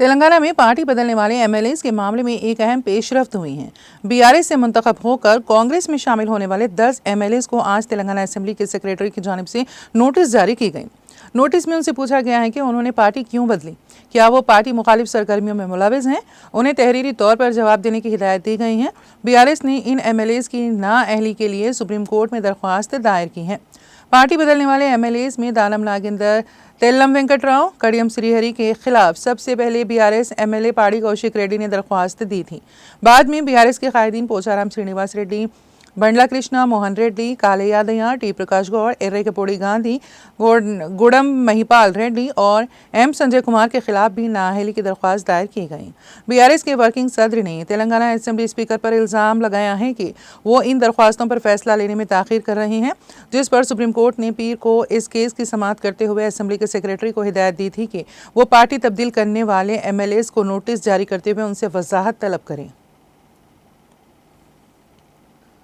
तेलंगाना में पार्टी बदलने वाले एमएलएस के मामले में एक अहम पेशरफ्त हुई है। बीआरएस से मुंतखब होकर कांग्रेस में शामिल होने वाले 10 एमएलएस को आज तेलंगाना असेंबली के सेक्रेटरी की जानिब से नोटिस जारी की गई। नोटिस में उनसे पूछा गया है कि उन्होंने पार्टी क्यों बदली, क्या वो पार्टी मुखालिफ सरगर्मियों में मुलविस हैं। उन्हें तहरीरी तौर पर जवाब देने की हिदायत दी गई है। बीआरएस ने इन एमएलएस की नाअहली के लिए सुप्रीम कोर्ट में दरख्वास्त दायर की है। पार्टी बदलने वाले एमएलएस में दानम नागेंद्र, तेल्लम वेंकटराव, कड़ियम श्रीहरि के खिलाफ सबसे पहले बीआरएस एमएलए पाड़ी कौशिक रेड्डी ने दरख्वास्त दी थी। बाद में बीआरएस के कायदीन पोचाराम श्रीनिवास रेड्डी, बंडला कृष्णा मोहन रेड्डी, काले यादయ్య, टी प्रकाश गौड़, एर्रेकेपोड़ी गांधी, गुडम महिपाल रेड्डी और एम संजय कुमार के खिलाफ भी नाअहली की दरख्वास्त दायर की गई। बीआरएस के वर्किंग सदर ने तेलंगाना असेंबली स्पीकर पर इल्ज़ाम लगाया है कि वो इन दरख्वास्तों पर फैसला लेने में ताख़ीर कर रहे हैं, जिस पर सुप्रीम कोर्ट ने पीर को इस केस की समाअत करते हुए असेंबली के सेक्रेटरी को हिदायत दी थी कि वो पार्टी तब्दील करने वाले एमएलएस को नोटिस जारी करते हुए उनसे वजाहत तलब करें।